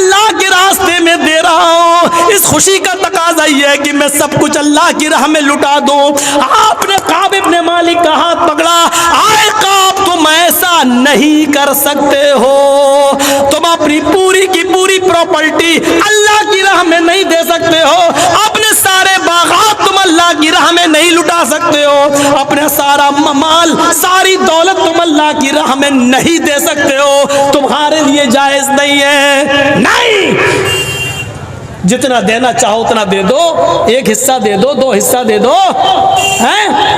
اللہ کے راستے میں دے رہا ہوں، اس خوشی کا تقاضا یہ ہے کہ میں سب کچھ اللہ کی راہ میں لٹا دوں۔ آپ نے کعب ابن مالک کا ہاتھ پکڑا، آئے کعب تم ایسا نہیں کر سکتے ہو، تم اپنی پوری کی پوری پراپرٹی اللہ کی راہ میں نہیں دے سکتے ہو، اپنے سارے باغات تم اللہ کی راہ میں نہیں لٹا سکتے ہو، اپنا سارا مال ساری دولت تم اللہ کی راہ میں نہیں دے سکتے ہو، تمہارے لیے جائز نہیں ہے۔ نہیں، جتنا دینا چاہو اتنا دے دو، ایک حصہ دے دو، دو حصہ دے دو،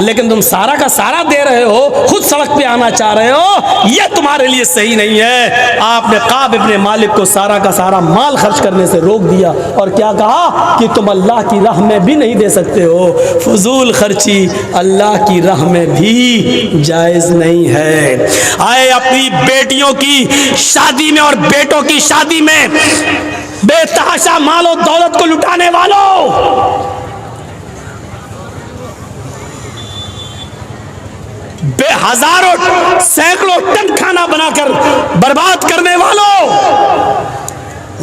لیکن تم سارا کا سارا دے رہے ہو، خود سڑک پہ آنا چاہ رہے ہو، یہ تمہارے لیے صحیح نہیں ہے۔ آپ نے کعب ابن مالک کو سارا کا سارا مال خرچ کرنے سے روک دیا اور کیا کہا کہ تم اللہ کی راہ میں بھی نہیں دے سکتے ہو، فضول خرچی اللہ کی راہ میں بھی جائز نہیں ہے۔ آئے اپنی بیٹیوں کی شادی میں اور بیٹوں کی شادی میں بے تحاشا مال و دولت کو لٹانے والوں، بے ہزاروں سینکڑوں ٹن کھانا بنا کر برباد کرنے والوں،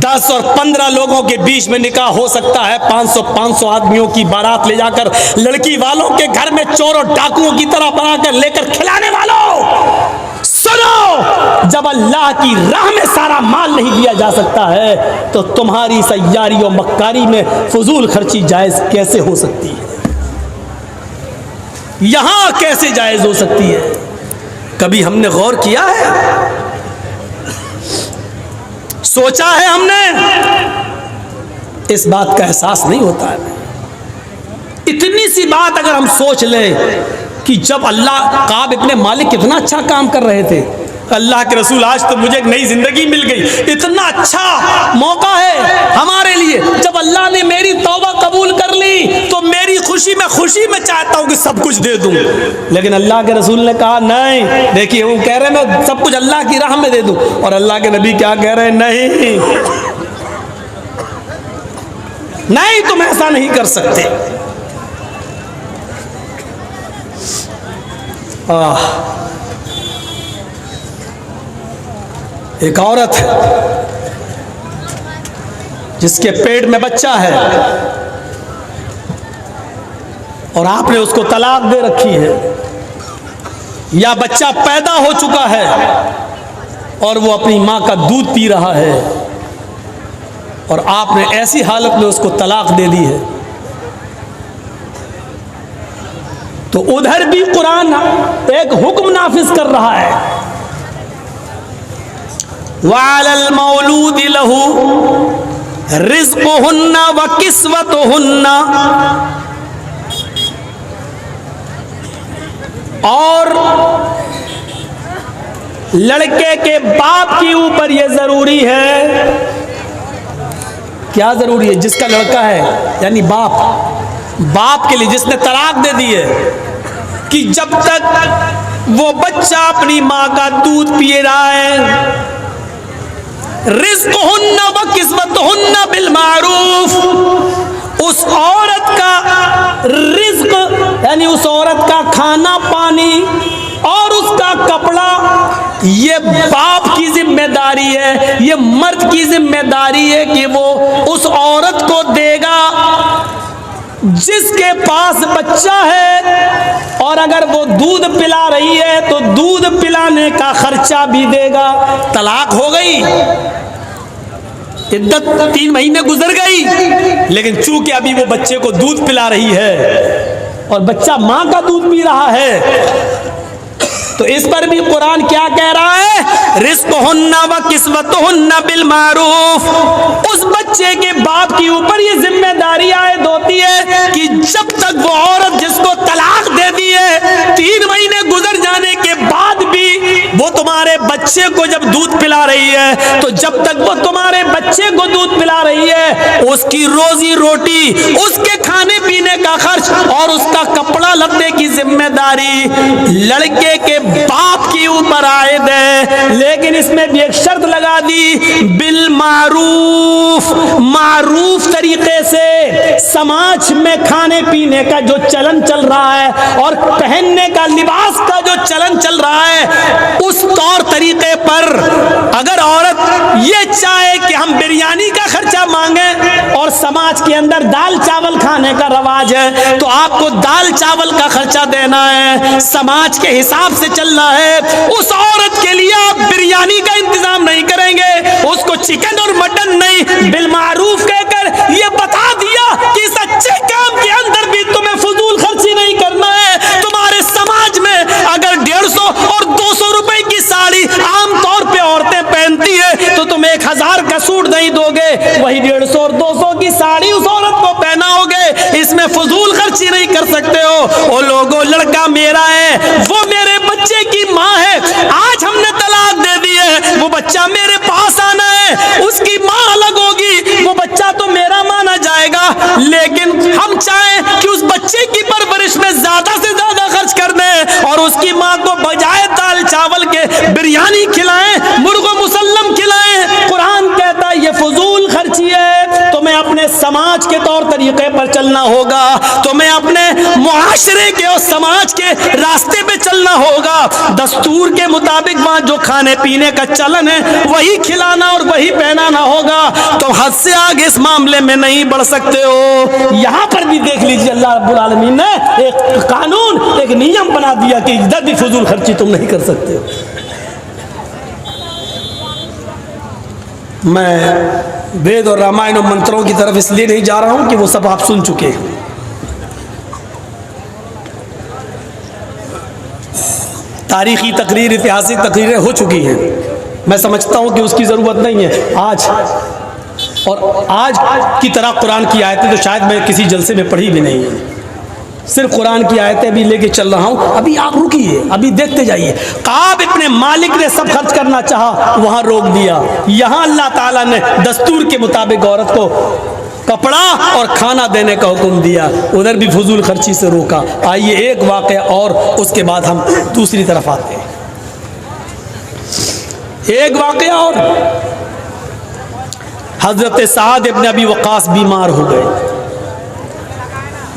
10 اور 15 لوگوں کے بیچ میں نکاح ہو سکتا ہے، 500 آدمیوں کی بارات لے جا کر لڑکی والوں کے گھر میں چور اور ڈاکوؤں کی طرح بنا کر لے کر کھلانے والوں، سنو، جب اللہ کی راہ میں سارا مال نہیں دیا جا سکتا ہے تو تمہاری سیاری و مکاری میں فضول خرچی جائز کیسے ہو سکتی ہے؟ یہاں کیسے جائز ہو سکتی ہے؟ کبھی ہم نے غور کیا ہے؟ سوچا ہے ہم نے؟ اس بات کا احساس نہیں ہوتا ہے۔ اتنی سی بات اگر ہم سوچ لیں کہ جب اللہ کعب ابن مالک کتنا اچھا کام کر رہے تھے، اللہ کے رسول آج تو مجھے ایک نئی زندگی مل گئی، اتنا اچھا موقع ہے ہمارے لیے، جب اللہ نے میری توبہ قبول کر لی تو میری خوشی میں چاہتا ہوں کہ سب کچھ دے دوں، لیکن اللہ کے رسول نے کہا نہیں۔ دیکھیے وہ کہہ رہے ہیں میں سب کچھ اللہ کی راہ میں دے دوں، اور اللہ کے نبی کیا کہہ رہے ہیں؟ نہیں، تم ایسا نہیں کر سکتے۔ ایک عورت ہے جس کے پیٹ میں بچہ ہے اور آپ نے اس کو طلاق دے رکھی ہے، یا بچہ پیدا ہو چکا ہے اور وہ اپنی ماں کا دودھ پی رہا ہے اور آپ نے ایسی حالت میں اس کو طلاق دے دی ہے، تو ادھر بھی قرآن ایک حکم نافذ کر رہا ہے، وَعَلَى الْمَوْلُودِ لَهُ رِزْقُهُنَّ وَكِسْوَتُهُنَّ، اور لڑکے کے باپ کے اوپر یہ ضروری ہے، کیا ضروری ہے؟ جس کا لڑکا ہے یعنی باپ کے لیے جس نے طلاق دے دی ہے، کہ جب تک وہ بچہ اپنی ماں کا دودھ پی رہا ہے، رزقہن وکسوتہن بالمعروف، اس عورت کا رزق یعنی اس عورت کا کھانا پانی اور اس کا کپڑا یہ باپ کی ذمہ داری ہے، یہ مرد کی ذمہ داری ہے کہ وہ اس عورت کو دے گا جس کے پاس بچہ ہے، اور اگر وہ دودھ پلا رہی ہے تو دودھ پلانے کا خرچہ بھی دے گا۔ طلاق ہو گئی، عدت 3 مہینے گزر گئی، لیکن چونکہ ابھی وہ بچے کو دودھ پلا رہی ہے اور بچہ ماں کا دودھ پی رہا ہے، تو اس پر بھی قرآن کیا کہہ رہا ہے؟ رزقہن وکسوتہن بالمعروف، اس بچے کے باپ کے اوپر یہ ذمہ داری عائد ہوتی ہے کہ جب تک وہ عورت جس کو طلاق دے دی ہے 3 مہینے گزر جانے کے بعد بھی وہ تمہارے بچے کو جب دودھ پلا رہی ہے، تو جب تک وہ تمہارے بچے کو دودھ پلا رہی ہے اس کی روزی روٹی، اس کے کھانے پینے کا خرچ اور اس کا کپڑا لتے کی ذمہ داری لڑکے کے باپ کے اوپر عائد ہے، لیکن اس میں بھی ایک شرط لگا دی، بالمعروف، معروف طریقے سے۔ سماج میں کھانے پینے کا جو چلن چل رہا ہے اور پہننے کا لباس کا جو چلن چل رہا ہے اس طور طریقے پر اگر عورت یہ چاہے کہ ہم بریانی کا خرچہ مانگیں اور سماج کے اندر دال چاول کھانے کا رواج ہے تو آپ کو دال چاول کا خرچہ دینا ہے، سماج کے حساب سے چلنا ہے، اس عورت کے لیے آپ بریانی کا انتظام نہیں کریں گے، اس کو چکن اور مٹن نہیں، بالمعروف کہہ کر یہ بتا دیا کہ اس اچھے کام کے اندر بھی تمہیں فضول خرچی نہیں کرنا ہے۔ تمہارے سماج میں اگر 150 اور 200 روپے کی ساڑی عام طور پہ عورتیں پہنتی ہے تو تم 1000 کا سوٹ نہیں دو گے، وہی 150 اور 200 کی ساڑی اس عورت کو پہناؤ گے، اس میں فضول خرچی نہیں کر سکتے ہو۔ او لوگوں، لڑکا میرا ہے، وہ میرے بچے کی ماں ہے، آج ہم نے طلاق دے دی ہے، وہ بچہ میرے پاس آنا ہے، اس کی ماں الگ ہوگی، وہ بچہ تو میرا مانا جائے گا، لیکن ہم چاہیں کہ اس بچے کی پرورش میں زیادہ سے زیادہ خرچ کر دیں اور اس کی ماں کو بجائے دال چاول کے بریانی کھلائیں، مرغ و مسلم کھلائیں۔ قرآن کہتا ہے یہ فضول خرچی ہے، تمہیں اپنے سماج کے طور طریقے پر چلنا ہوگا، تمہیں اپنے معاشرے کے اور سماج کے راستے پہ چلنا ہوگا، دستور کے مطابق وہاں جو کھانے پینے کا چلن ہے وہی کھلانا اور وہی پہنانا ہوگا، تم حد سے آگے اس معاملے میں نہیں بڑھ سکتے ہو۔ یہاں پر بھی دیکھ لیجیے اللہ رب العالمین نے ایک قانون، ایک نیم بنا دیا کہ ادھر بھی فضول خرچی تم نہیں کر سکتے ہو۔ میں وید اور رامائن اور منتروں کی طرف اس لیے نہیں جا رہا ہوں کہ وہ سب آپ سن چکے ہیں، تاریخی تقریر، اتہاسک تقریریں ہو چکی ہیں، میں سمجھتا ہوں کہ اس کی ضرورت نہیں ہے۔ آج کی طرح قرآن کی آیتیں تو شاید میں کسی جلسے میں پڑھی بھی نہیں ہے، صرف قرآن کی آیتیں بھی لے کے چل رہا ہوں۔ ابھی آپ رکیے، ابھی دیکھتے جائیے۔ کعب ابن مالک نے سب خرچ کرنا چاہا، وہاں روک دیا۔ یہاں اللہ تعالیٰ نے دستور کے مطابق عورت کو کپڑا اور کھانا دینے کا حکم دیا، ادھر بھی فضول خرچی سے روکا۔ آئیے ایک واقعہ اور اس کے بعد ہم دوسری طرف آتے ہیں۔ ایک واقعہ اور، حضرت سعد ابن ابی وقاص بیمار ہو گئے۔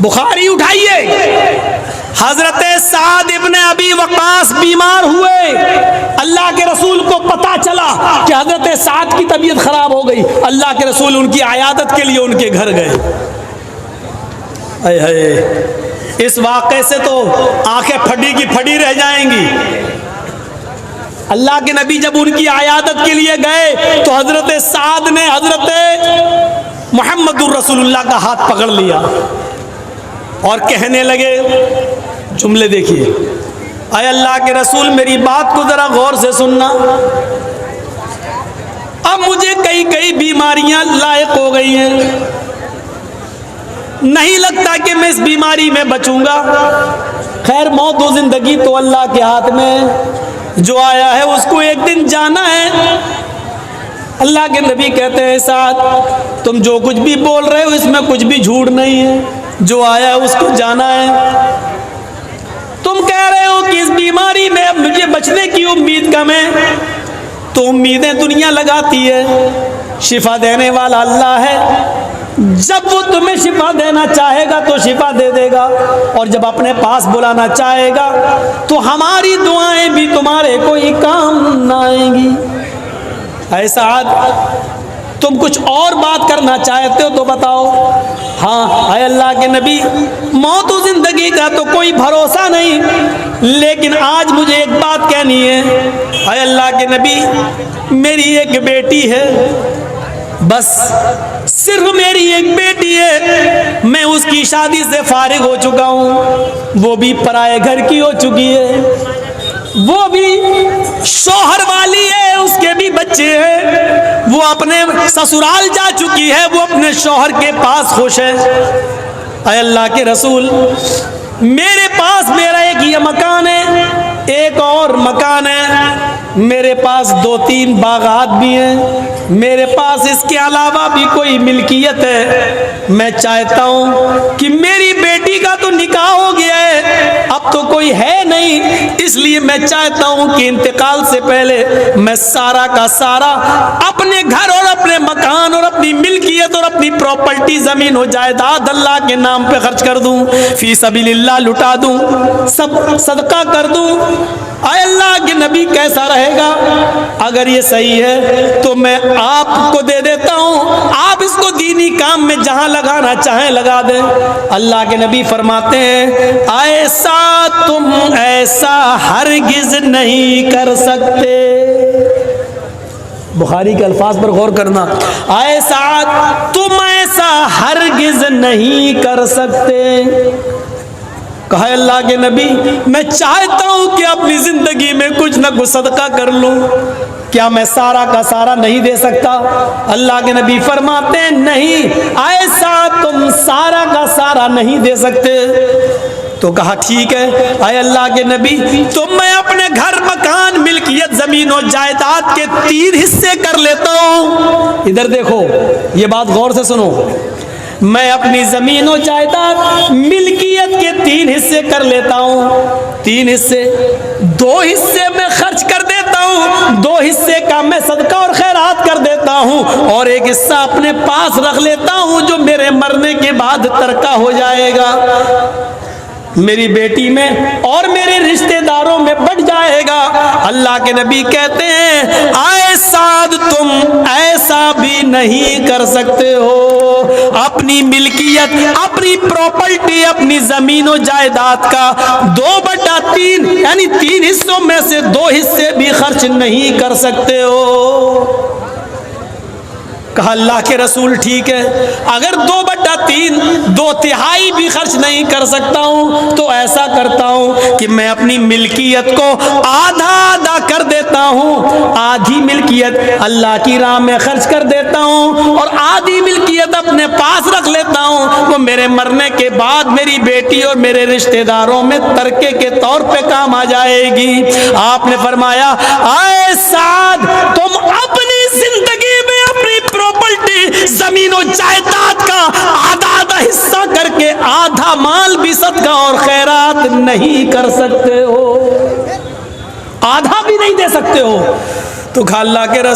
بخاری اٹھائیے، حضرت سعد ابن ابی وقاص بیمار ہوئے، اللہ کے رسول کو پتا چلا کہ حضرت سعد کی طبیعت خراب ہو گئی، اللہ کے رسول ان کی عیادت کے لیے ان کے گھر گئے۔ اے اے، اس واقعے سے تو آنکھیں پھٹی کی پھٹی رہ جائیں گی۔ اللہ کے نبی جب ان کی عیادت کے لیے گئے تو حضرت سعد نے حضرت محمد الرسول اللہ کا ہاتھ پکڑ لیا اور کہنے لگے، جملے دیکھیے، اے اللہ کے رسول میری بات کو ذرا غور سے سننا، اب مجھے کئی بیماریاں لاحق ہو گئی ہیں، نہیں لگتا کہ میں اس بیماری میں بچوں گا، خیر موت و زندگی تو اللہ کے ہاتھ میں، جو آیا ہے اس کو ایک دن جانا ہے۔ اللہ کے نبی کہتے ہیں سعد تم جو کچھ بھی بول رہے ہو اس میں کچھ بھی جھوٹ نہیں ہے، جو آیا ہے اس کو جانا ہے۔ تم کہہ رہے ہو کہ اس بیماری میں اب مجھے بچنے کی امید کم ہے، تو امیدیں دنیا لگاتی ہے، شفا دینے والا اللہ ہے، جب وہ تمہیں شفا دینا چاہے گا تو شفا دے دے گا، اور جب اپنے پاس بلانا چاہے گا تو ہماری دعائیں بھی تمہارے کوئی کام نہ آئیں گی۔ اے سعد تم کچھ اور بات کرنا چاہتے ہو تو بتاؤ۔ ہاں اے اللہ کے نبی، موت و زندگی کا تو کوئی بھروسہ نہیں، لیکن آج مجھے ایک بات کہنی ہے۔ اے اللہ کے نبی میری ایک بیٹی ہے، بس صرف میری ایک بیٹی ہے، میں اس کی شادی سے فارغ ہو چکا ہوں، وہ بھی پرائے گھر کی ہو چکی ہے، وہ بھی شوہر والی ہے، اس کے بھی بچے ہیں، وہ اپنے سسرال جا چکی ہے، وہ اپنے شوہر کے پاس خوش ہے۔ اے اللہ کے رسول میرے پاس میرا ایک یہ مکان ہے، ایک اور مکان ہے، میرے پاس 2-3 باغات بھی ہیں، میرے پاس اس کے علاوہ بھی کوئی ملکیت ہے، میں چاہتا ہوں کہ میری بیٹی کا تو نکاح ہو گیا ہے، اب تو کوئی ہے نہیں، اس لیے میں چاہتا ہوں کہ انتقال سے پہلے میں سارا کا سارا اپنے گھر اور اپنے مکان اور اپنی ملکیت اور اپنی پراپرٹی زمین و جائیداد اللہ کے نام پہ خرچ کر دوں، فی سبیل اللہ لٹا دوں، سب صدقہ کر دوں۔ اے اللہ کے نبی نبی کیسا رہے گا؟ اگر یہ صحیح ہے تو میں آپ کو دے دیتا ہوں، آپ اس کو دینی کام میں جہاں لگانا چاہیں لگا دیں۔ اللہ کے نبی فرماتے ہیں ایسا تم ایسا ہرگز نہیں کر سکتے۔ بخاری کے الفاظ پر غور کرنا، ایسا تم ایسا ہرگز نہیں کر سکتے۔ کہا اللہ کے نبی میں چاہتا ہوں کہ اپنی زندگی میں کچھ نہ کچھ صدقہ کر لوں، کیا میں سارا کا سارا نہیں دے سکتا؟ اللہ کے نبی فرماتے ہیں نہیں، ایسا تم سارا کا سارا نہیں دے سکتے۔ تو کہا ٹھیک ہے اے اللہ کے نبی، تو میں اپنے گھر مکان ملکیت زمین و جائیداد کے 3 حصے کر لیتا ہوں۔ ادھر دیکھو، یہ بات غور سے سنو، میں اپنی زمین و جائیداد ملکیت کے 3 حصے کر لیتا ہوں۔ 3 حصے، 2 حصے میں خرچ کر دیتا ہوں، 2 حصے کا میں صدقہ اور خیرات کر دیتا ہوں، اور 1 حصہ اپنے پاس رکھ لیتا ہوں جو میرے مرنے کے بعد ترکہ ہو جائے گا، میری بیٹی میں اور میرے رشتہ داروں میں بٹ جائے گا۔ اللہ کے نبی کہتے ہیں اے سعد تم ایسا بھی نہیں کر سکتے ہو، اپنی ملکیت، اپنی پراپرٹی، اپنی زمین و جائیداد کا 2/3 یعنی 3 حصوں میں سے 2 حصے بھی خرچ نہیں کر سکتے ہو۔ کہا اللہ کے رسول ٹھیک ہے، اگر 2/3 2/3 بھی خرچ نہیں کر سکتا ہوں تو ایسا کرتا ہوں کہ میں اپنی ملکیت کو آدھا آدھا کر دیتا ہوں، آدھی ملکیت اللہ کی راہ میں خرچ کر دیتا ہوں اور آدھی ملکیت اپنے پاس رکھ لیتا ہوں، وہ میرے مرنے کے بعد میری بیٹی اور میرے رشتہ داروں میں ترکے کے طور پہ کام آ جائے گی۔ آپ نے فرمایا اے سعد تم اپنی زندگی میں اپنی پراپرٹی زمین و جائیداد کا آدھا آدھا حصہ کر کے آدھا مال بھی صدقہ اور خیرات نہیں کر سکتے ہو، آدھا بھی نہیں دے سکتے ہو۔ تو کہا اللہ کے رسول